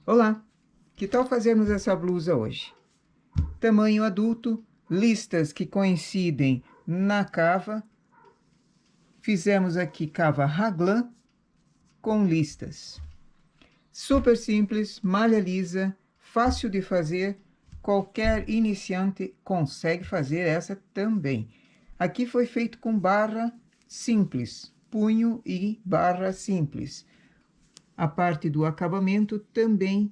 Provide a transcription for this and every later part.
Olá, que tal fazermos essa blusa hoje? Tamanho adulto, listas que coincidem na cava. Fizemos aqui cava raglan com listas. Super simples, malha lisa, fácil de fazer. Qualquer iniciante consegue fazer essa também. Aqui foi feito com barra simples, punho e barra simples. A parte do acabamento também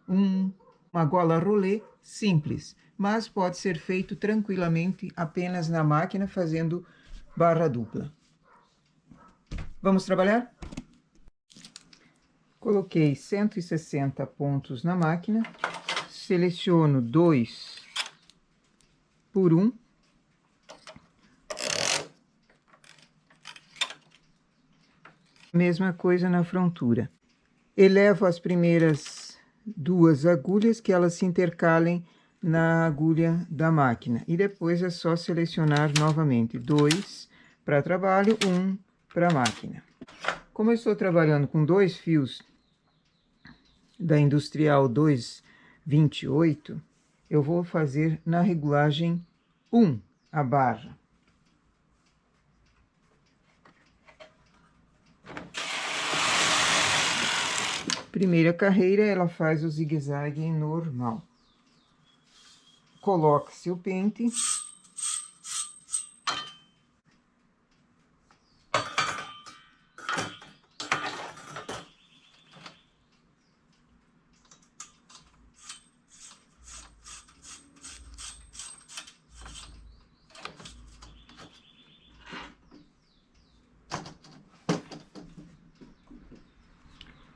uma gola rolê simples, mas pode ser feito tranquilamente apenas na máquina fazendo barra dupla. Vamos trabalhar? Coloquei 160 pontos na máquina, seleciono 2 por 1. Mesma coisa na frontura. Elevo as primeiras 2 agulhas, que elas se intercalem na agulha da máquina. E depois é só selecionar novamente 2 para trabalho, 1 para a máquina. Como eu estou trabalhando com 2 fios da Industrial 228, eu vou fazer na regulagem 1 a barra. Primeira carreira, ela faz o zigue-zague normal. Coloca-se o pente.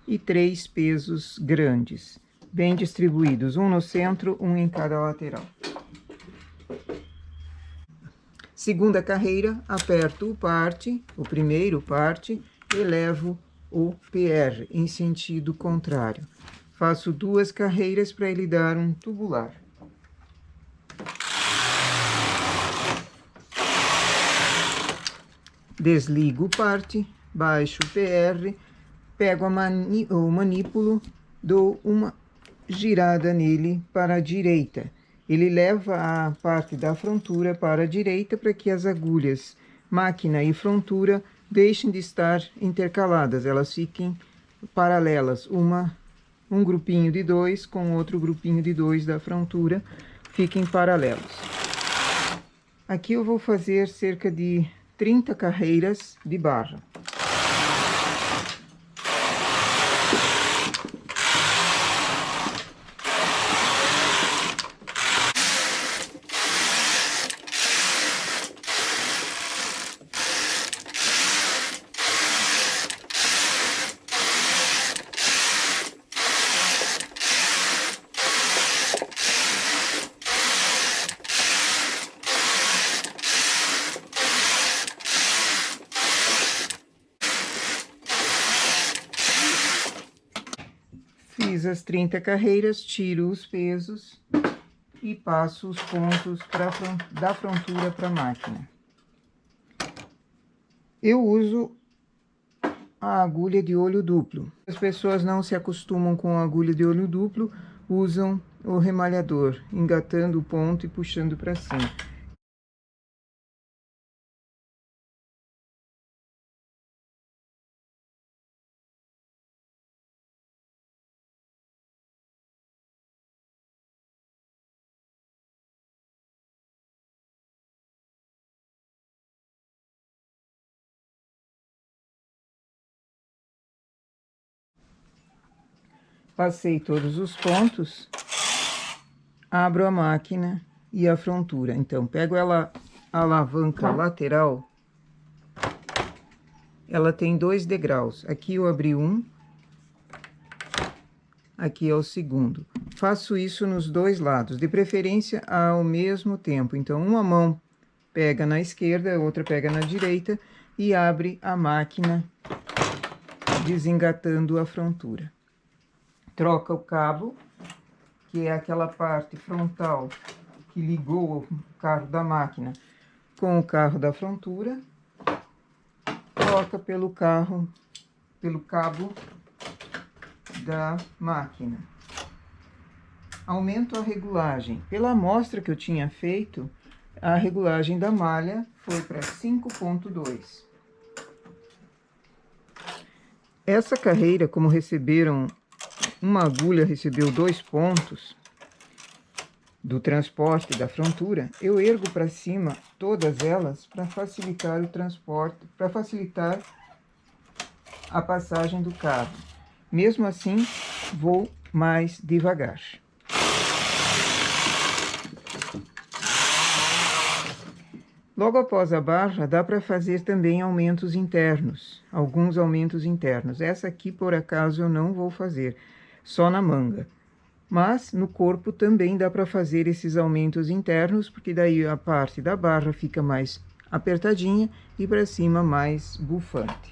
E 3 pesos grandes, bem distribuídos, um no centro, um em cada lateral. Segunda carreira, aperto o parte, o primeiro parte, e levo o PR em sentido contrário. Faço 2 carreiras para ele dar um tubular. Desligo o parte, baixo o PR, pego o manípulo, dou uma girada nele para a direita. Ele leva a parte da frontura para a direita para que as agulhas, máquina e frontura, deixem de estar intercaladas, elas fiquem paralelas, um grupinho de 2 com outro grupinho de 2 da frontura, fiquem paralelos. Aqui eu vou fazer cerca de 30 carreiras de barra. Fiz as 30 carreiras, tiro os pesos e passo os pontos da frontura para a máquina. Eu uso a agulha de olho duplo. As pessoas não se acostumam com a agulha de olho duplo, usam o remalhador, engatando o ponto e puxando para cima. Passei todos os pontos, abro a máquina e a frontura. Então, pego ela, a alavanca lateral, ela tem 2 degraus. Aqui eu abri um, aqui é o segundo. Faço isso nos 2 lados, de preferência ao mesmo tempo. Então, uma mão pega na esquerda, a outra pega na direita e abre a máquina, desengatando a frontura. Troca o cabo, que é aquela parte frontal que ligou o carro da máquina com o carro da frontura. Troca pelo cabo da máquina. Aumento a regulagem. Pela amostra que eu tinha feito, a regulagem da malha foi para 5,2. Essa carreira, como receberam, uma agulha recebeu 2 pontos do transporte da frontura, eu ergo para cima todas elas para facilitar o transporte, para facilitar a passagem do cabo. Mesmo assim, vou mais devagar. Logo após a barra, dá para fazer também aumentos internos, alguns aumentos internos. Essa aqui, por acaso, eu não vou fazer, só na manga. Mas no corpo também dá para fazer esses aumentos internos, porque daí a parte da barra fica mais apertadinha e para cima mais bufante.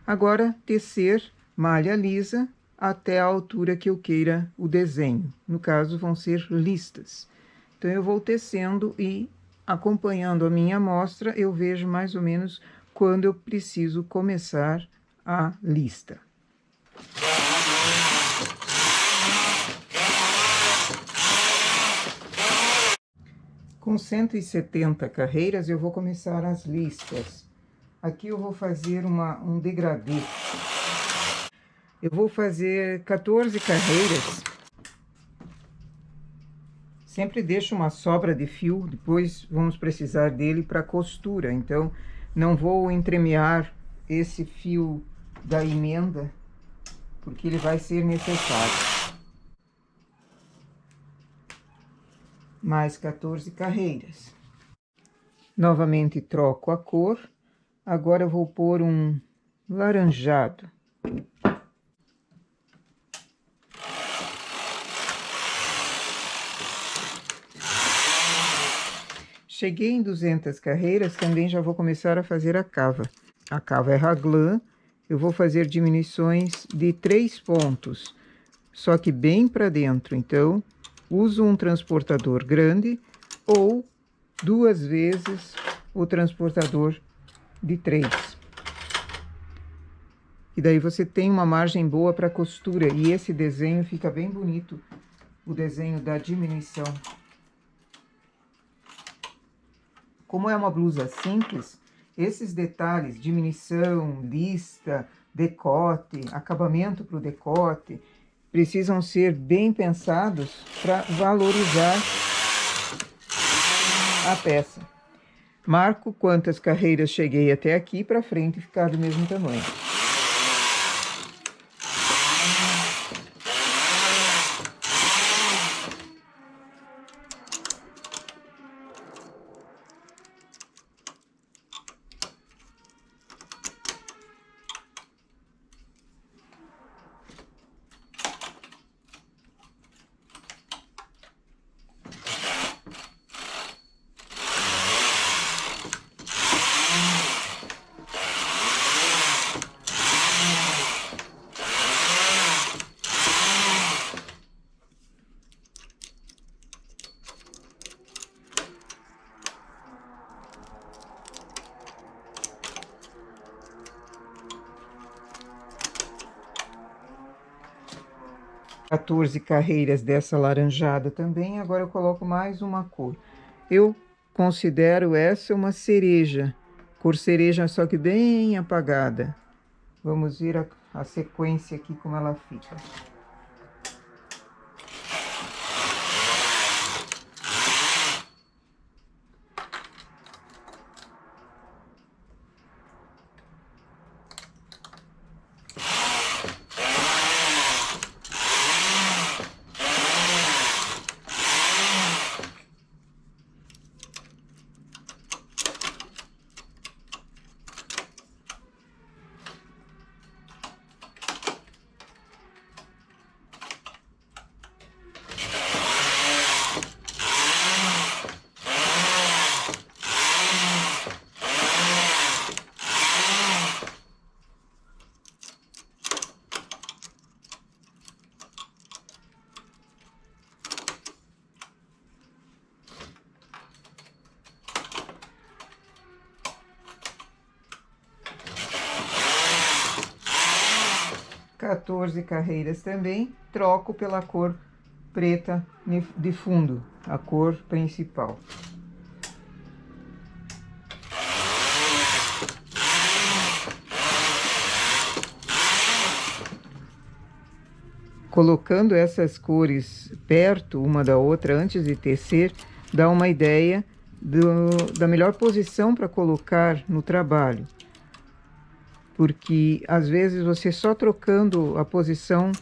Agora, tecer malha lisa até a altura que eu queira o desenho. No caso, vão ser listas. Então, eu vou tecendo e acompanhando a minha amostra, eu vejo mais ou menos quando eu preciso começar a lista. Com 170 carreiras, eu vou começar as listas. Aqui eu vou fazer um degradê. Eu vou fazer 14 carreiras. Sempre deixo uma sobra de fio, depois vamos precisar dele para costura. Então, não vou entremear esse fio da emenda, porque ele vai ser necessário. Mais 14 carreiras. Novamente troco a cor. Agora eu vou pôr um laranjado. Cheguei em 200 carreiras, também já vou começar a fazer a cava. A cava é raglan, eu vou fazer diminuições de 3 pontos, só que bem para dentro. Então, uso um transportador grande ou 2 vezes o transportador de 3. E daí você tem uma margem boa para costura, e esse desenho fica bem bonito, o desenho da diminuição. Como é uma blusa simples, esses detalhes, diminuição, lista, decote, acabamento para o decote, precisam ser bem pensados para valorizar a peça. Marco quantas carreiras cheguei até aqui para frente ficar do mesmo tamanho. Quatorze carreiras dessa laranjada também, agora eu coloco mais uma cor. Eu considero essa uma cereja, cor cereja, só que bem apagada. Vamos ver a sequência aqui como ela fica. 14 carreiras também, troco pela cor preta de fundo, a cor principal. Colocando essas cores perto uma da outra antes de tecer, dá uma ideia da melhor posição para colocar no trabalho. Porque às vezes você só trocando a posição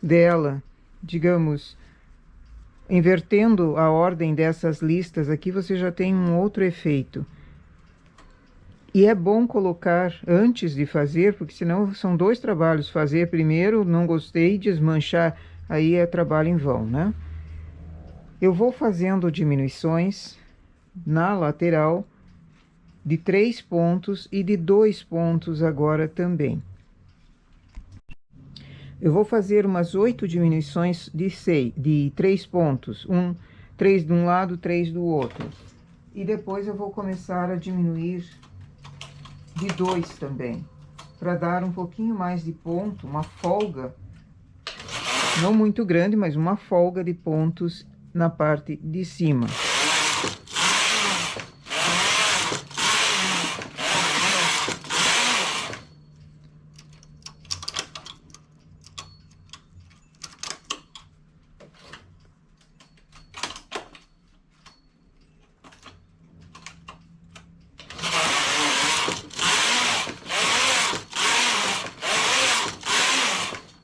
dela, digamos, invertendo a ordem dessas listas aqui, você já tem um outro efeito. E é bom colocar antes de fazer, porque senão são dois trabalhos. Fazer primeiro, não gostei, desmanchar, aí é trabalho em vão, né? Eu vou fazendo diminuições na lateral de 3 pontos e de 2 pontos agora também. Eu vou fazer umas 8 diminuições de 3 pontos. 3 de um lado, 3 do outro. E depois eu vou começar a diminuir de 2 também, para dar um pouquinho mais de ponto, uma folga, não muito grande, mas uma folga de pontos na parte de cima.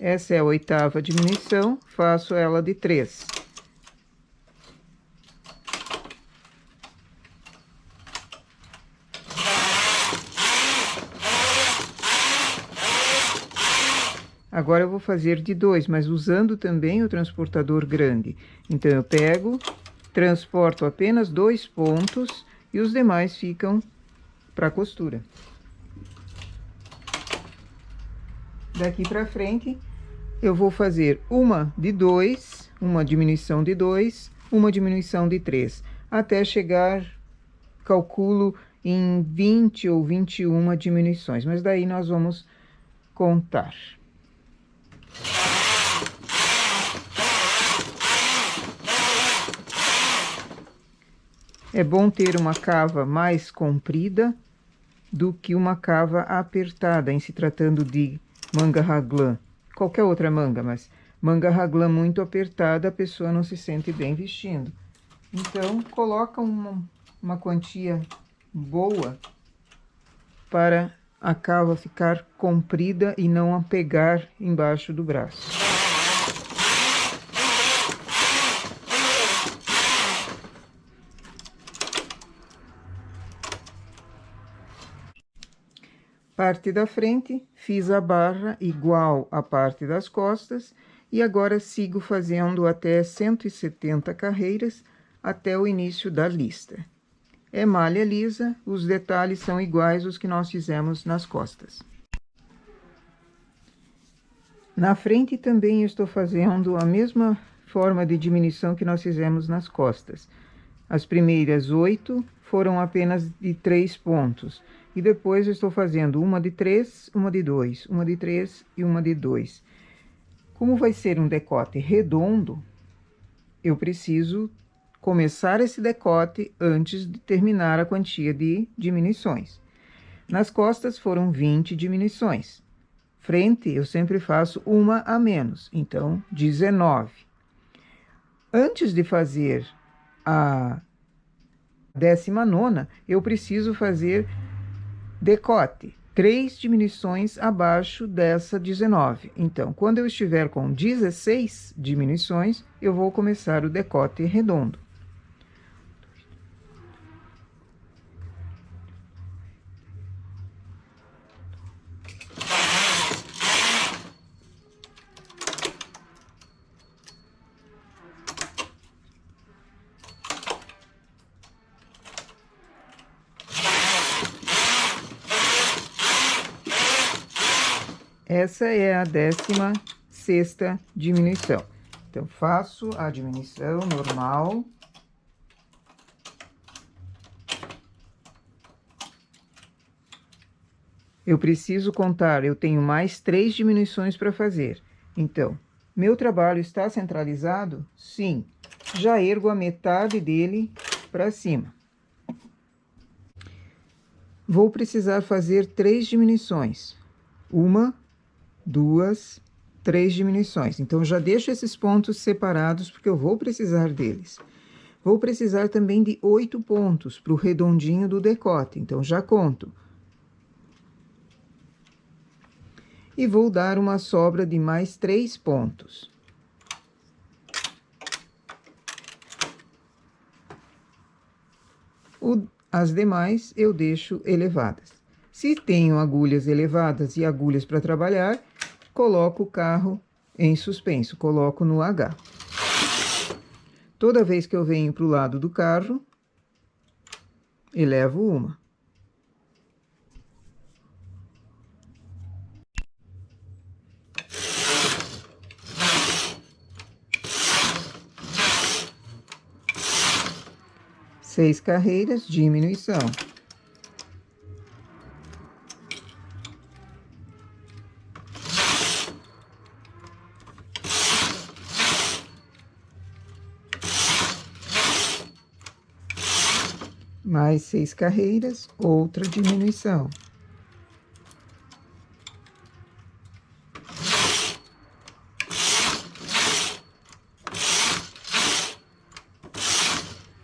Essa é a 8ª diminuição, faço ela de 3. Agora eu vou fazer de 2, mas usando também o transportador grande. Então, eu pego, transporto apenas 2 pontos e os demais ficam para costura. Daqui para frente, eu vou fazer uma de 2, uma diminuição de 2, uma diminuição de 3, até chegar, calculo, em 20 ou 21 diminuições, mas daí nós vamos contar. É bom ter uma cava mais comprida do que uma cava apertada, em se tratando de manga raglan. Qualquer outra manga, mas manga raglan muito apertada, a pessoa não se sente bem vestindo. Então, coloca uma quantia boa para a cava ficar comprida e não a pegar embaixo do braço. Parte da frente, fiz a barra igual à parte das costas e agora sigo fazendo até 170 carreiras até o início da lista. É malha lisa, os detalhes são iguais aos que nós fizemos nas costas. Na frente também eu estou fazendo a mesma forma de diminuição que nós fizemos nas costas. As primeiras 8 foram apenas de 3 pontos. E depois eu estou fazendo uma de 3, uma de 2, uma de 3 e uma de 2. Como vai ser um decote redondo, eu preciso começar esse decote antes de terminar a quantia de diminuições. Nas costas foram 20 diminuições. Frente, eu sempre faço uma a menos, então 19. Antes de fazer a 19ª, eu preciso fazer decote, 3 diminuições abaixo dessa 19. Então, quando eu estiver com 16 diminuições, eu vou começar o decote redondo. Essa é a 16ª diminuição. Então, faço a diminuição normal. eu preciso contar, eu tenho mais 3 diminuições para fazer. Então, meu trabalho está centralizado? Sim. Já ergo a metade dele para cima. Vou precisar fazer 3 diminuições. 1, 2, 3 diminuições. Então, já deixo esses pontos separados, porque eu vou precisar deles. Vou precisar também de 8 pontos para o redondinho do decote. Então, já conto. E vou dar uma sobra de mais 3 pontos. As demais eu deixo elevadas. Se tenho agulhas elevadas e agulhas para trabalhar, coloco o carro em suspenso, coloco no H. Toda vez que eu venho para o lado do carro, elevo uma. Seis carreiras, diminuição. Mais 6 carreiras, outra diminuição.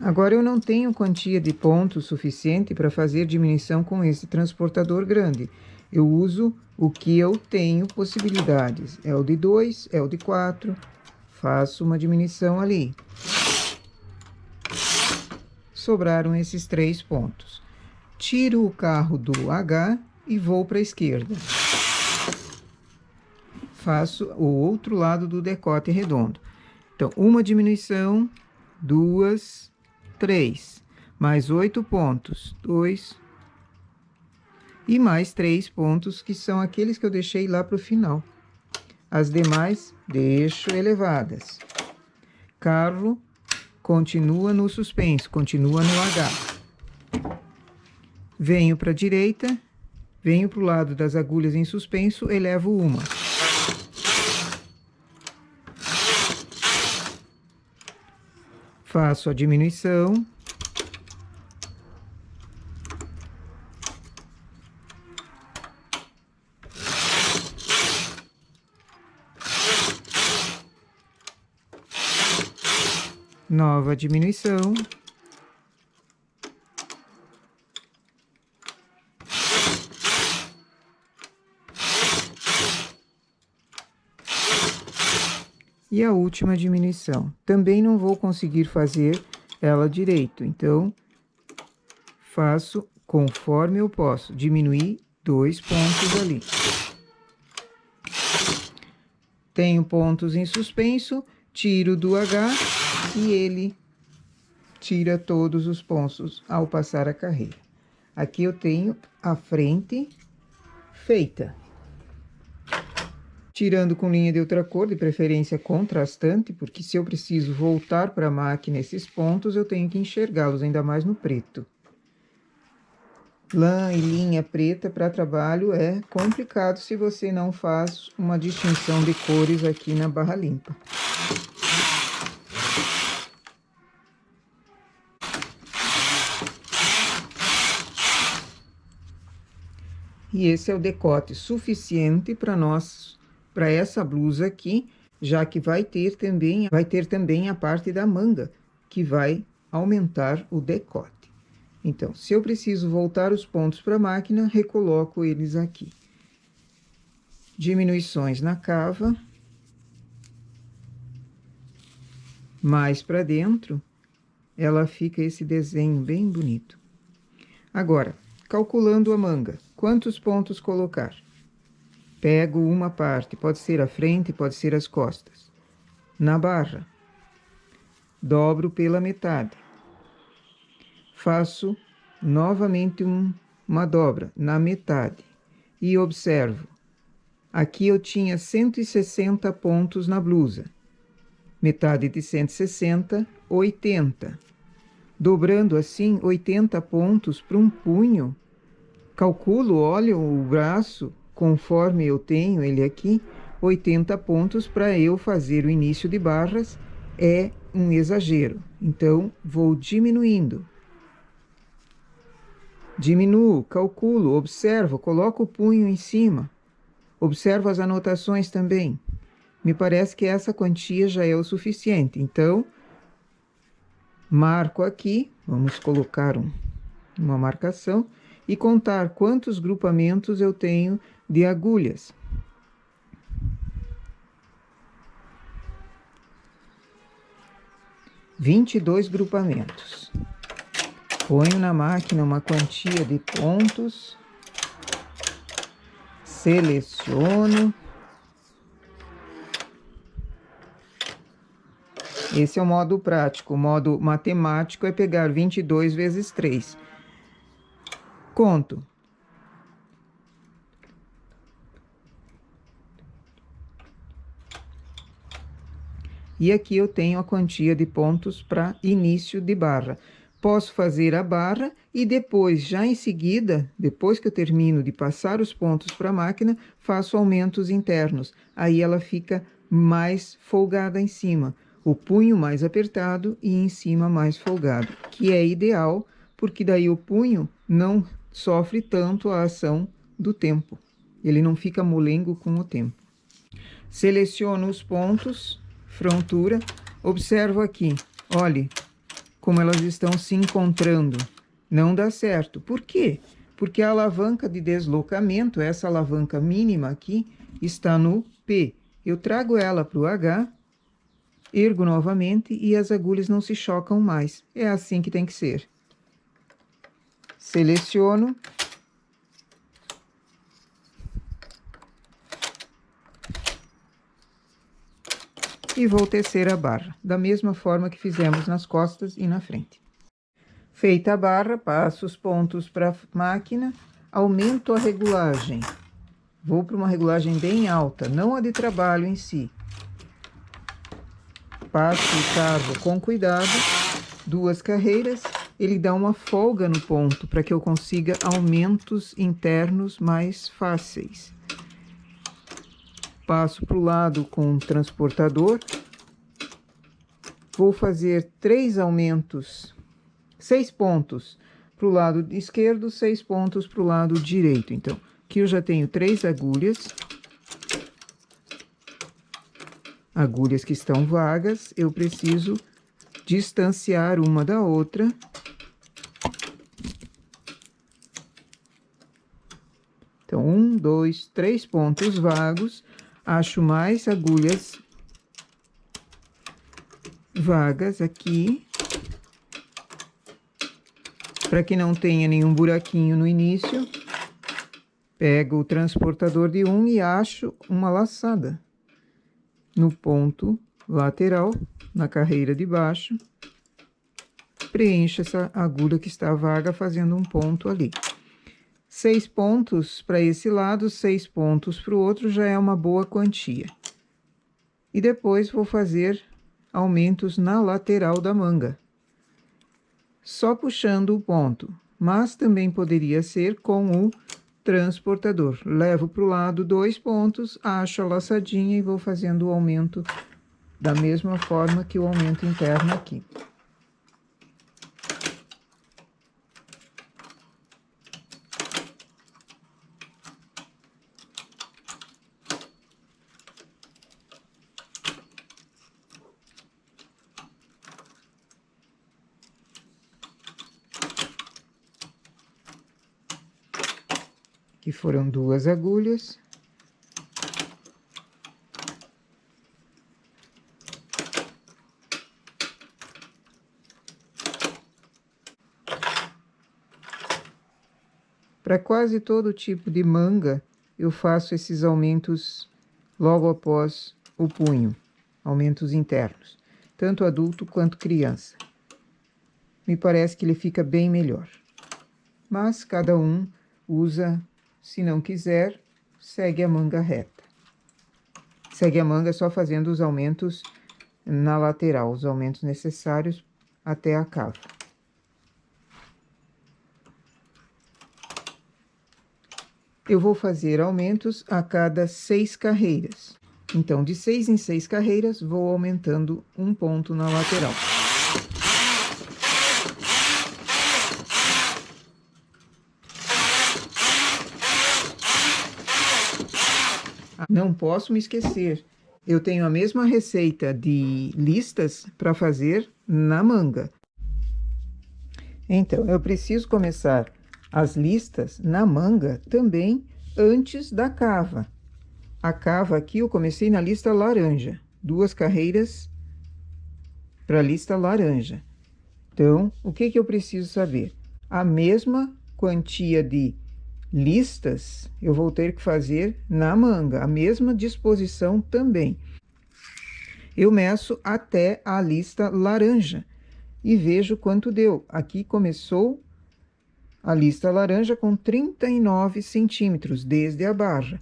Agora, eu não tenho quantia de pontos suficiente para fazer diminuição com esse transportador grande. Eu uso o que eu tenho possibilidades. É o de 2, é o de 4. Faço uma diminuição ali. Sobraram esses 3 pontos. Tiro o carro do H e vou para a esquerda. Faço o outro lado do decote redondo. Então, uma diminuição, 2, 3, mais 8 pontos, 2, e mais 3 pontos, que são aqueles que eu deixei lá para o final. As demais, deixo elevadas. Carro continua no suspenso, continua no H. Venho para a direita, venho para o lado das agulhas em suspenso, elevo uma. Faço a diminuição. Nova diminuição. E a última diminuição. Também não vou conseguir fazer ela direito, então faço conforme eu posso. Diminuir 2 pontos ali. Tenho pontos em suspenso, tiro do H e ele tira todos os pontos ao passar a carreira. Aqui eu tenho a frente feita. Tirando com linha de outra cor, de preferência contrastante, porque se eu preciso voltar para a máquina esses pontos, eu tenho que enxergá-los, ainda mais no preto. Lã e linha preta para trabalho é complicado se você não faz uma distinção de cores aqui na barra limpa. E esse é o decote suficiente para essa blusa aqui, já que vai ter também a parte da manga, que vai aumentar o decote. Então, se eu preciso voltar os pontos para a máquina, recoloco eles aqui. Diminuições na cava. Mais para dentro, ela fica esse desenho bem bonito. Agora, calculando a manga, quantos pontos colocar? Pego uma parte, pode ser a frente, pode ser as costas. Na barra, dobro pela metade. Faço novamente uma dobra na metade. E observo, aqui eu tinha 160 pontos na blusa. Metade de 160, 80. Dobrando assim 80 pontos para um punho, Calculo, olha o braço, conforme eu tenho ele aqui, 80 pontos para eu fazer o início de barras é um exagero. Então, vou diminuindo. Diminuo, calculo, observo, coloco o punho em cima. Observo as anotações também. Me parece que essa quantia já é o suficiente. Então, marco aqui, vamos colocar uma marcação e contar quantos grupamentos eu tenho de agulhas. Vinte e dois grupamentos. Ponho na máquina uma quantia de pontos, seleciono. Esse é o modo prático. O modo matemático é pegar 22 vezes 3. Conto. E aqui eu tenho a quantia de pontos para início de barra. Posso fazer a barra e depois, já em seguida, depois que eu termino de passar os pontos para a máquina, faço aumentos internos. Aí ela fica mais folgada em cima. O punho mais apertado e em cima mais folgado, que é ideal, porque daí o punho não sofre tanto a ação do tempo. Ele não fica molengo com o tempo. Seleciono os pontos, frontura, observo aqui, olhe como elas estão se encontrando. Não dá certo. Por quê? Porque a alavanca de deslocamento, essa alavanca mínima aqui, está no P. Eu trago ela para o H, ergo novamente e as agulhas não se chocam mais. É assim que tem que ser. Seleciono. E vou tecer a barra, da mesma forma que fizemos nas costas e na frente. Feita a barra, passo os pontos para a máquina, aumento a regulagem. Vou para uma regulagem bem alta, não a de trabalho em si. Passo o cabo com cuidado, 2 carreiras, ele dá uma folga no ponto para que eu consiga aumentos internos mais fáceis. Passo para o lado com o transportador. Vou fazer 3 aumentos, 6 pontos para o lado esquerdo, 6 pontos para o lado direito. Então, aqui eu já tenho 3 agulhas. Agulhas que estão vagas, eu preciso distanciar uma da outra. Então, 1, 2, 3 pontos vagos. Acho mais agulhas vagas aqui, para que não tenha nenhum buraquinho no início. Pego o transportador de um e acho uma laçada no ponto lateral, na carreira de baixo. Preencho essa agulha que está vaga, fazendo um ponto ali. 6 pontos para esse lado, 6 pontos para o outro, já é uma boa quantia. E depois vou fazer aumentos na lateral da manga. Só puxando o ponto, mas também poderia ser com o transportador. Levo para o lado 2 pontos, acho a laçadinha e vou fazendo o aumento da mesma forma que o aumento interno aqui. Aqui foram 2 agulhas. Para quase todo tipo de manga, eu faço esses aumentos logo após o punho, aumentos internos, tanto adulto quanto criança. Me parece que ele fica bem melhor. Mas cada um usa, se não quiser, segue a manga reta. Segue a manga só fazendo os aumentos na lateral, os aumentos necessários até a cava. eu vou fazer aumentos a cada 6 carreiras. Então, de 6 em 6 carreiras, vou aumentando um ponto na lateral. Não posso me esquecer, eu tenho a mesma receita de listas para fazer na manga. Então, eu preciso começar as listas na manga também antes da cava. A cava aqui eu comecei na lista laranja, 2 carreiras para a lista laranja. Então, o que eu preciso saber? A mesma quantia de listas eu vou ter que fazer na manga, a mesma disposição também. Eu meço até a lista laranja e vejo quanto deu. Aqui começou a lista laranja com 39 centímetros desde a barra.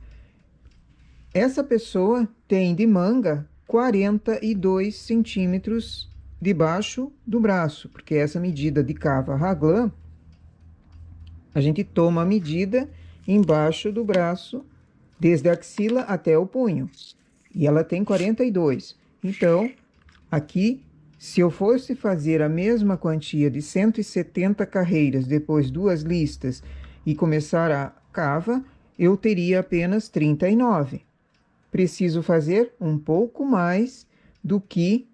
Essa pessoa tem de manga 42 centímetros debaixo do braço, porque essa medida de cava raglan, a gente toma a medida embaixo do braço, desde a axila até o punho. E ela tem 42. Então, aqui, se eu fosse fazer a mesma quantia de 170 carreiras, depois 2 listas, e começar a cava, eu teria apenas 39. Preciso fazer um pouco mais do que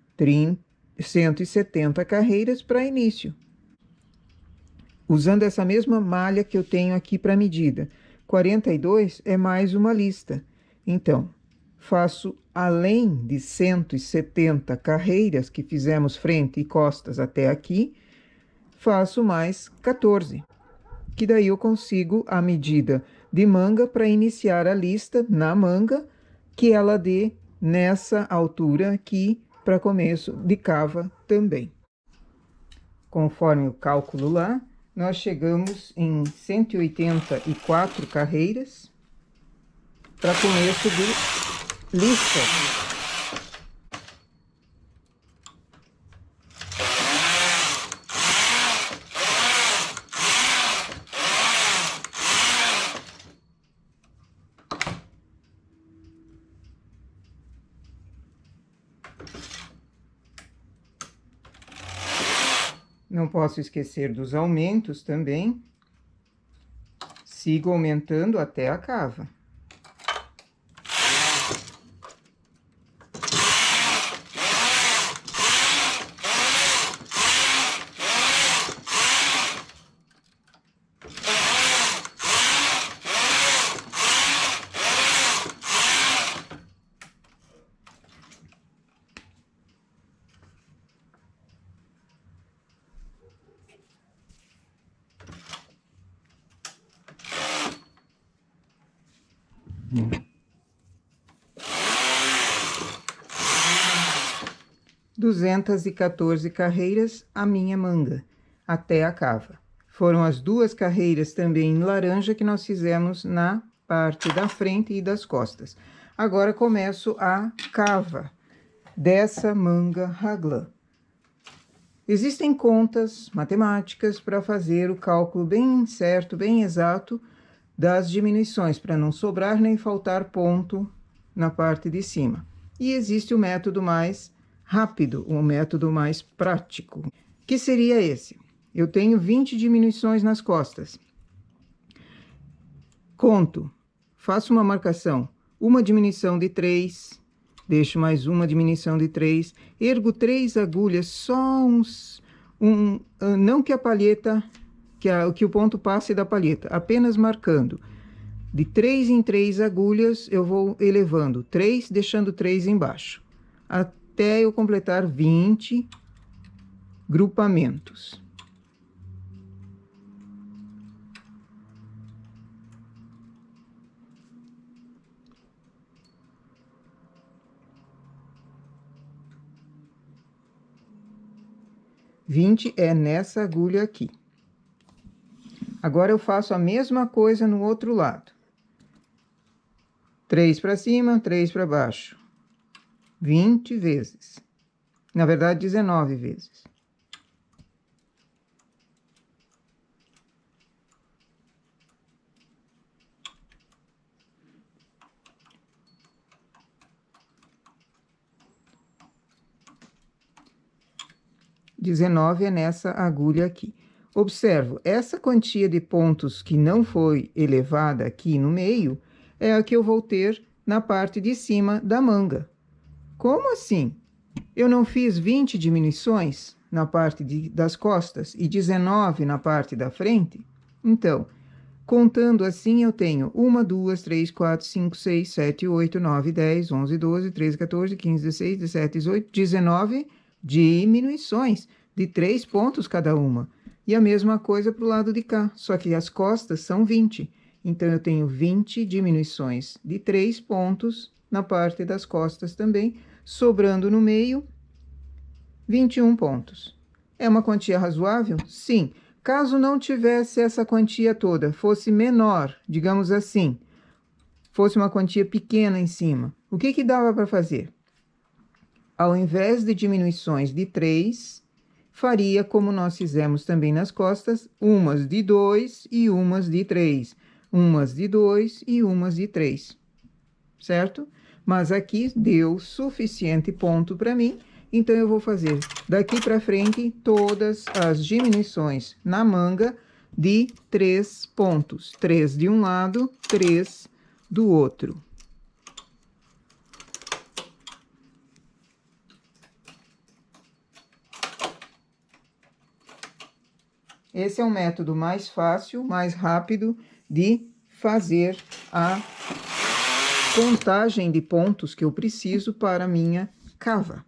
170 carreiras para início. Usando essa mesma malha que eu tenho aqui para medida. 42 é mais uma lista. Então, faço além de 170 carreiras que fizemos frente e costas até aqui, faço mais 14. Que daí eu consigo a medida de manga para iniciar a lista na manga, que ela dê nessa altura aqui para começo de cava também. Conforme o cálculo lá, nós chegamos em 184 carreiras para começo de lista. Não posso esquecer dos aumentos também. Sigo aumentando até a cava. Duzentas e 14 carreiras a minha manga, até a cava. Foram as 2 carreiras também em laranja que nós fizemos na parte da frente e das costas. Agora começo a cava dessa manga raglan. Existem contas matemáticas para fazer o cálculo bem certo, bem exato das diminuições, para não sobrar nem faltar ponto na parte de cima. E existe o método mais rápido, o método mais prático, que seria esse. Eu tenho 20 diminuições nas costas. Conto, faço uma marcação, uma diminuição de 3, deixo mais uma diminuição de 3, ergo 3 agulhas, só não que a palheta, que o ponto passe da palheta, apenas marcando. De 3 em 3 agulhas, eu vou elevando 3, deixando 3 embaixo, até eu completar 20 grupamentos. Vinte é nessa agulha aqui. Agora eu faço a mesma coisa no outro lado. 3 para cima, 3 para baixo. 20 vezes. Na verdade, 19 vezes. 19 é nessa agulha aqui. Observo, essa quantia de pontos que não foi elevada aqui no meio é a que eu vou ter na parte de cima da manga. Como assim? Eu não fiz 20 diminuições na parte das costas e 19 na parte da frente? Então, contando assim, eu tenho 1, 2, 3, 4, 5, 6, 7, 8, 9, 10, 11, 12, 13, 14, 15, 16, 17, 18, 19 diminuições de 3 pontos cada uma. E a mesma coisa para o lado de cá, só que as costas são 20. Então, eu tenho 20 diminuições de 3 pontos na parte das costas também, sobrando no meio 21 pontos. É uma quantia razoável? Sim. Caso não tivesse essa quantia toda, fosse menor, digamos assim, fosse uma quantia pequena em cima, o que dava para fazer? Ao invés de diminuições de 3, faria como nós fizemos também nas costas, umas de 2 e umas de 3, umas de 2 e umas de 3, certo? Mas aqui deu suficiente ponto para mim, então eu vou fazer daqui para frente todas as diminuições na manga de 3 pontos, 3 de um lado, 3 do outro. Esse é um método mais fácil, mais rápido de fazer a contagem de pontos que eu preciso para a minha cava.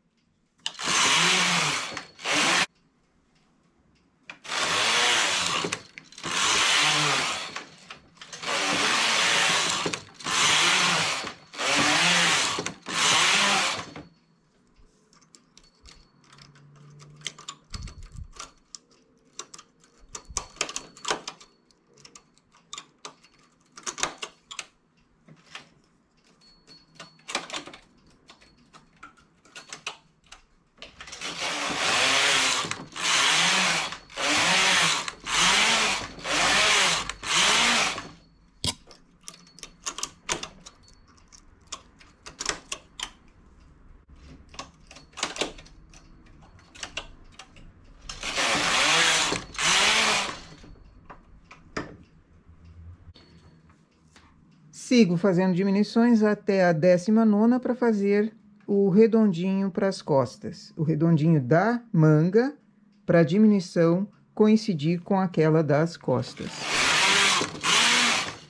Sigo fazendo diminuições até a 19ª para fazer o redondinho para as costas. O redondinho da manga para a diminuição coincidir com aquela das costas.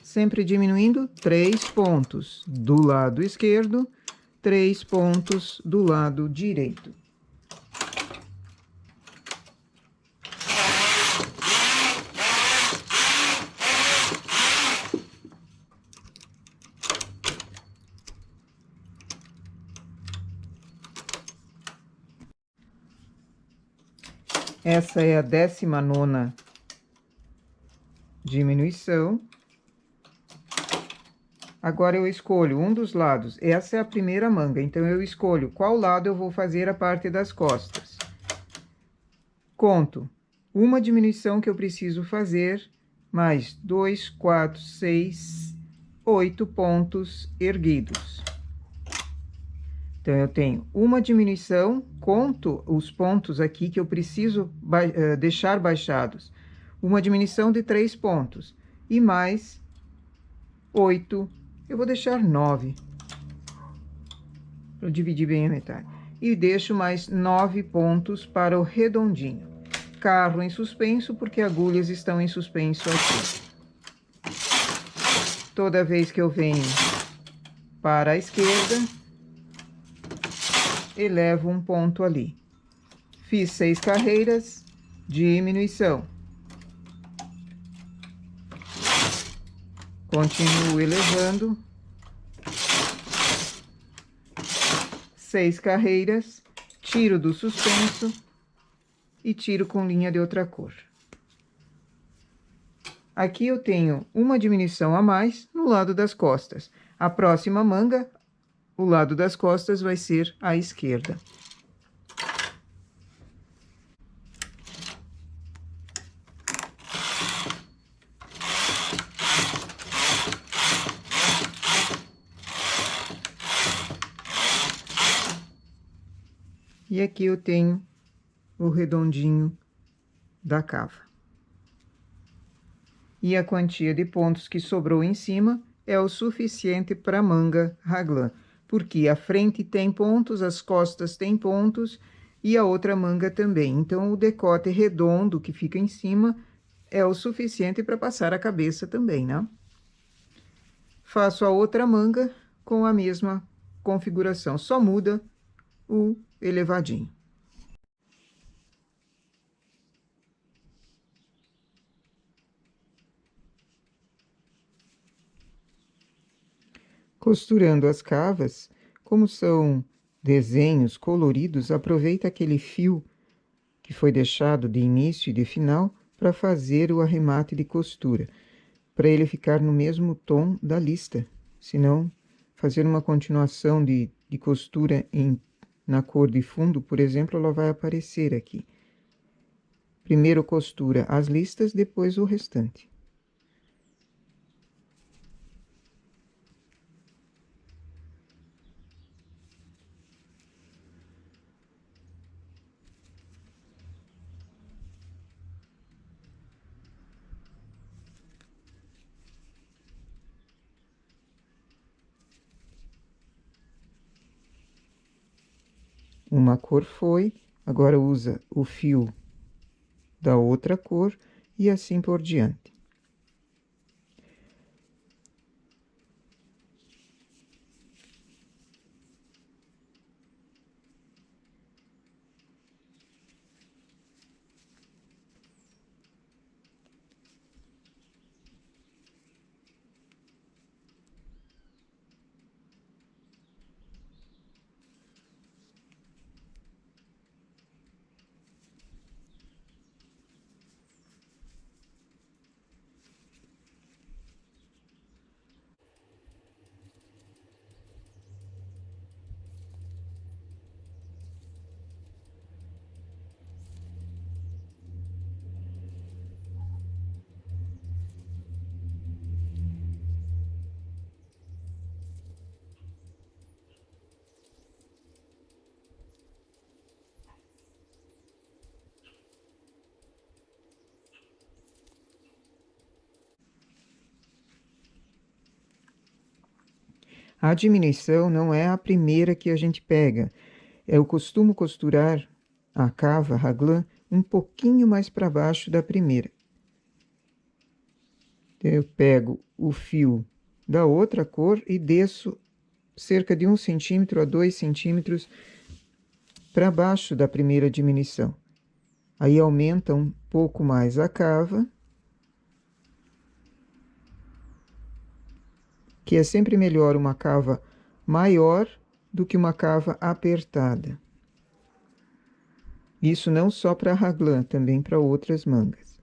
Sempre diminuindo 3 pontos do lado esquerdo, 3 pontos do lado direito. Essa é a 19ª diminuição. Agora eu escolho um dos lados. Essa é a primeira manga, então eu escolho qual lado eu vou fazer a parte das costas. Conto uma diminuição que eu preciso fazer, mais 2, 4, 6, 8 pontos erguidos. Então, eu tenho uma diminuição, conto os pontos aqui que eu preciso deixar baixados. Uma diminuição de 3 pontos. E mais 8, eu vou deixar 9. Para dividir bem a metade. E deixo mais 9 pontos para o redondinho. Carro em suspenso, porque agulhas estão em suspenso aqui. Toda vez que eu venho para a esquerda, elevo um ponto ali. Fiz 6 carreiras, diminuição. Continuo elevando. 6 carreiras, tiro do suspenso e tiro com linha de outra cor. Aqui eu tenho uma diminuição a mais no lado das costas. A próxima manga, o lado das costas vai ser à esquerda. E aqui eu tenho o redondinho da cava. E a quantia de pontos que sobrou em cima é o suficiente para a manga raglan, porque a frente tem pontos, as costas têm pontos e a outra manga também. Então, o decote redondo que fica em cima é o suficiente para passar a cabeça também, né? Faço a outra manga com a mesma configuração, só muda o elevadinho. Costurando as cavas, como são desenhos coloridos, aproveita aquele fio que foi deixado de início e de final para fazer o arremate de costura, para ele ficar no mesmo tom da lista, senão fazer uma continuação de costura na cor de fundo, por exemplo, ela vai aparecer aqui. Primeiro costura as listas, depois o restante. Uma cor foi, agora usa o fio da outra cor e assim por diante. A diminuição não é a primeira que a gente pega. Eu costumo costurar a cava raglan um pouquinho mais para baixo da primeira. Eu pego o fio da outra cor e desço cerca de 1 centímetro a 2 centímetros para baixo da primeira diminuição. Aí aumenta um pouco mais a cava, que é sempre melhor uma cava maior do que uma cava apertada. Isso não só para raglan, também para outras mangas.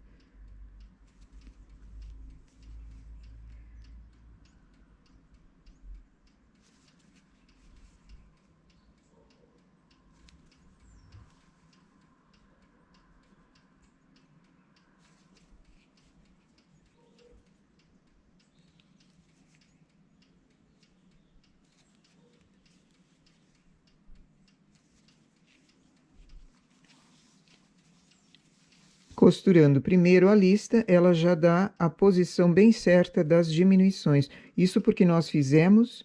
Costurando primeiro a lista, ela já dá a posição bem certa das diminuições. Isso porque nós fizemos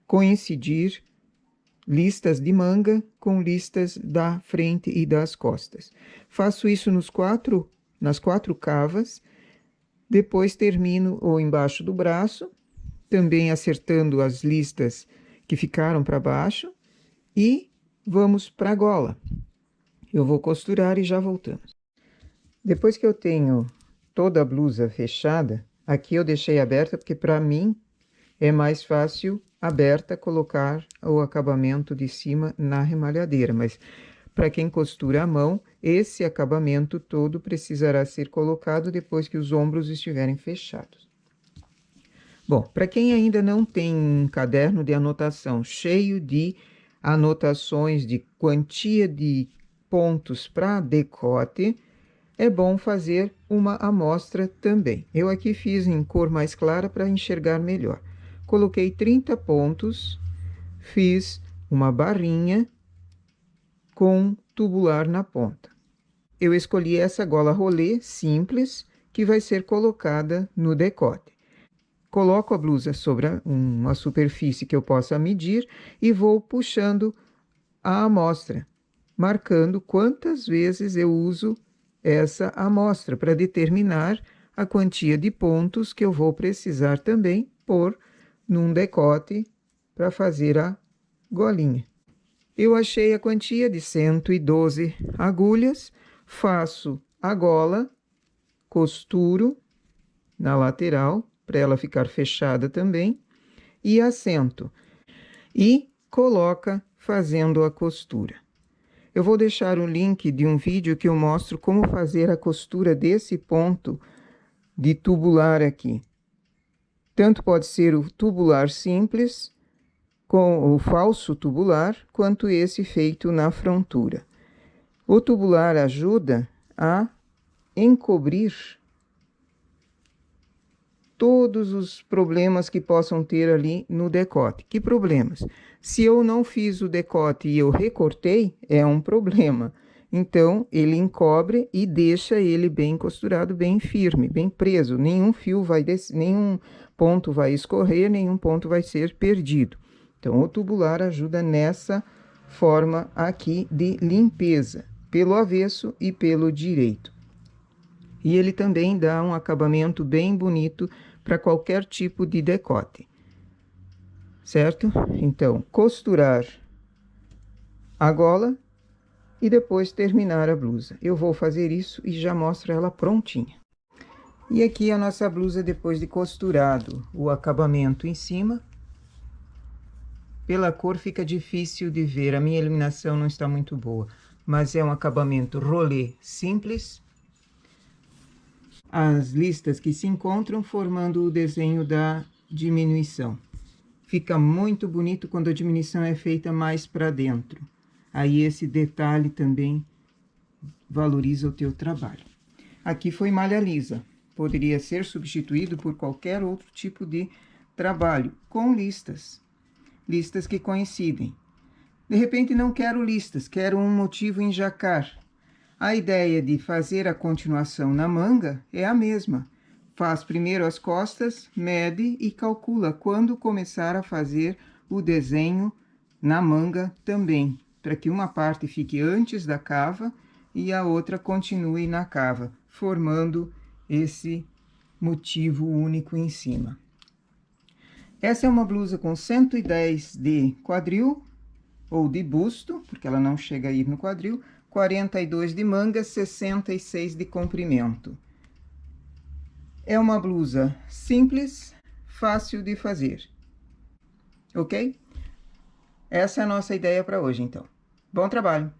coincidir listas de manga com listas da frente e das costas. Faço isso nas quatro cavas, depois termino ou embaixo do braço, também acertando as listas que ficaram para baixo, e vamos para a gola. Eu vou costurar e já voltamos. Depois que eu tenho toda a blusa fechada, aqui eu deixei aberta porque para mim é mais fácil aberta colocar o acabamento de cima na remalhadeira, mas para quem costura à mão, esse acabamento todo precisará ser colocado depois que os ombros estiverem fechados. Bom, para quem ainda não tem um caderno de anotação cheio de anotações de quantia de pontos para decote, é bom fazer uma amostra também. Eu aqui fiz em cor mais clara para enxergar melhor. Coloquei 30 pontos, fiz uma barrinha com tubular na ponta. Eu escolhi essa gola rolê simples, que vai ser colocada no decote. Coloco a blusa sobre uma superfície que eu possa medir e vou puxando a amostra, marcando quantas vezes eu uso essa amostra para determinar a quantia de pontos que eu vou precisar também pôr num decote para fazer a golinha. Eu achei a quantia de 112 agulhas, faço a gola, costuro na lateral para ela ficar fechada também e assento e coloca fazendo a costura. Eu vou deixar o link de um vídeo que eu mostro como fazer a costura desse ponto de tubular aqui. Tanto pode ser o tubular simples, com o falso tubular, quanto esse feito na frontura. O tubular ajuda a encobrir todos os problemas que possam ter ali no decote. Que problemas? Se eu não fiz o decote e eu recortei, é um problema. Então, ele encobre e deixa ele bem costurado, bem firme, bem preso. Nenhum fio vai descer, nenhum ponto vai escorrer, nenhum ponto vai ser perdido. Então, o tubular ajuda nessa forma aqui de limpeza, pelo avesso e pelo direito. E ele também dá um acabamento bem bonito para qualquer tipo de decote, certo? Então, costurar a gola e depois terminar a blusa. Eu vou fazer isso e já mostro ela prontinha. E aqui a nossa blusa depois de costurado o acabamento em cima. Pela cor fica difícil de ver, a minha iluminação não está muito boa, mas é um acabamento rolê simples. As listas que se encontram formando o desenho da diminuição. Fica muito bonito quando a diminuição é feita mais para dentro. Aí esse detalhe também valoriza o teu trabalho. Aqui foi malha lisa. Poderia ser substituído por qualquer outro tipo de trabalho, com listas. Listas que coincidem. De repente não quero listas, quero um motivo em jacar. A ideia de fazer a continuação na manga é a mesma. Faz primeiro as costas, mede e calcula quando começar a fazer o desenho na manga também, para que uma parte fique antes da cava e a outra continue na cava, formando esse motivo único em cima. Essa é uma blusa com 110 de quadril, ou de busto, porque ela não chega a ir no quadril, 42 de manga, 66 de comprimento. É uma blusa simples, fácil de fazer. Ok? Essa é a nossa ideia para hoje, então. Bom trabalho!